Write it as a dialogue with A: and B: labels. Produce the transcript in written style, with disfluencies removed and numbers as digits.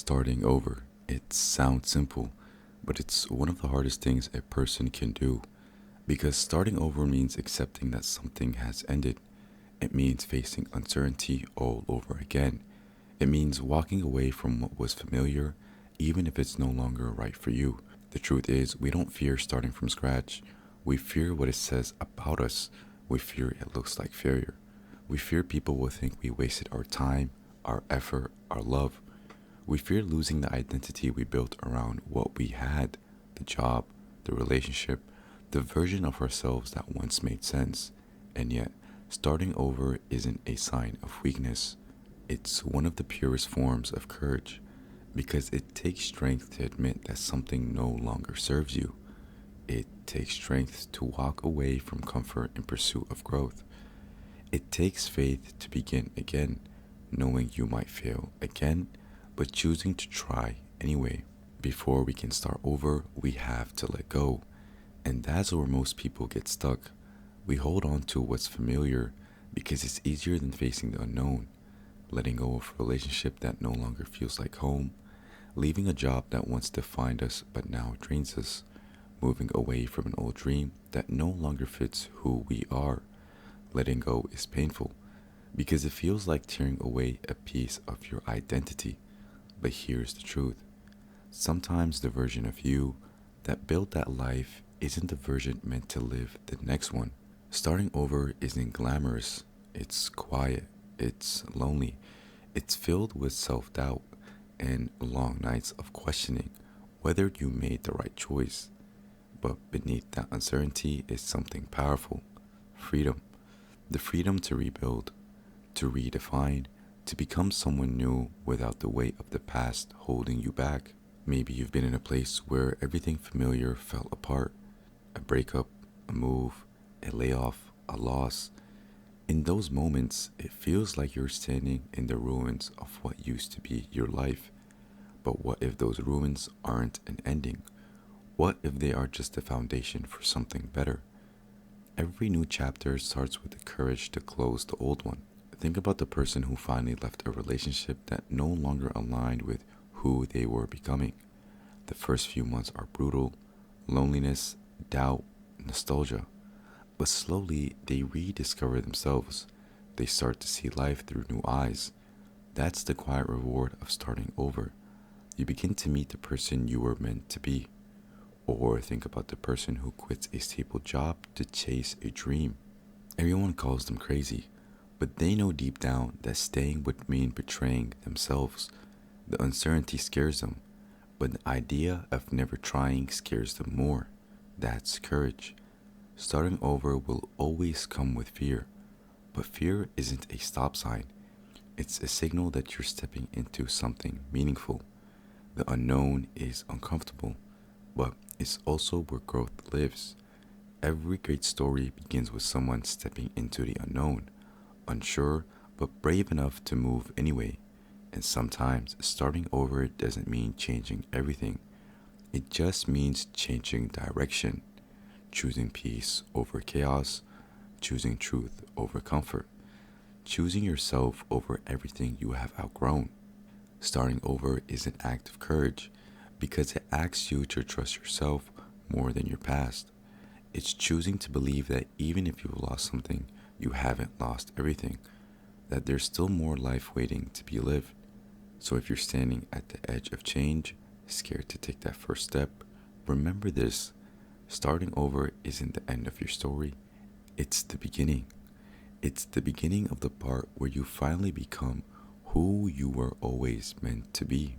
A: Starting over. It sounds simple, but it's one of the hardest things a person can do because starting over means accepting that something has ended. It means facing uncertainty all over again. It means walking away from what was familiar, even if it's no longer right for you. The truth is, we don't fear starting from scratch. We fear what it says about us. We fear it looks like failure. We fear people will think we wasted our time, our effort, our love. We fear losing the identity we built around what we had, the job, the relationship, the version of ourselves that once made sense. And yet, starting over isn't a sign of weakness. It's one of the purest forms of courage because it takes strength to admit that something no longer serves you. It takes strength to walk away from comfort in pursuit of growth. It takes faith to begin again, knowing you might fail again, but choosing to try anyway. Before we can start over, we have to let go. And that's where most people get stuck. We hold on to what's familiar because it's easier than facing the unknown. Letting go of a relationship that no longer feels like home, leaving a job that once defined us but now drains us, moving away from an old dream that no longer fits who we are. Letting go is painful because it feels like tearing away a piece of your identity. But here's the truth. Sometimes the version of you that built that life isn't the version meant to live the next one. Starting over isn't glamorous, it's quiet, it's lonely, it's filled with self doubt and long nights of questioning whether you made the right choice. But beneath that uncertainty is something powerful: freedom. The freedom to rebuild, to redefine, to become someone new without the weight of the past holding you back. Maybe you've been in a place where everything familiar fell apart: a breakup, a move, a layoff, a loss. In those moments, it feels like you're standing in the ruins of what used to be your life. But what if those ruins aren't an ending? What if they are just the foundation for something better? Every new chapter starts with the courage to close the old one. Think about the person who finally left a relationship that no longer aligned with who they were becoming. The first few months are brutal: loneliness, doubt, nostalgia. But slowly they rediscover themselves. They start to see life through new eyes. That's the quiet reward of starting over. You begin to meet the person you were meant to be. Or think about the person who quits a stable job to chase a dream. Everyone calls them crazy, but they know deep down that staying would mean betraying themselves. The uncertainty scares them, but the idea of never trying scares them more. That's courage. Starting over will always come with fear, but fear isn't a stop sign. It's a signal that you're stepping into something meaningful. The unknown is uncomfortable, but it's also where growth lives. Every great story begins with someone stepping into the unknown, unsure but brave enough to move anyway. And sometimes starting over doesn't mean changing everything. It just means changing direction, choosing peace over chaos, choosing truth over comfort, choosing yourself over everything you have outgrown. Starting over is an act of courage because it asks you to trust yourself more than your past. It's choosing to believe that even if you've lost something, you haven't lost everything, that there's still more life waiting to be lived. So if you're standing at the edge of change, scared to take that first step, remember this: starting over isn't the end of your story, it's the beginning. It's the beginning of the part where you finally become who you were always meant to be.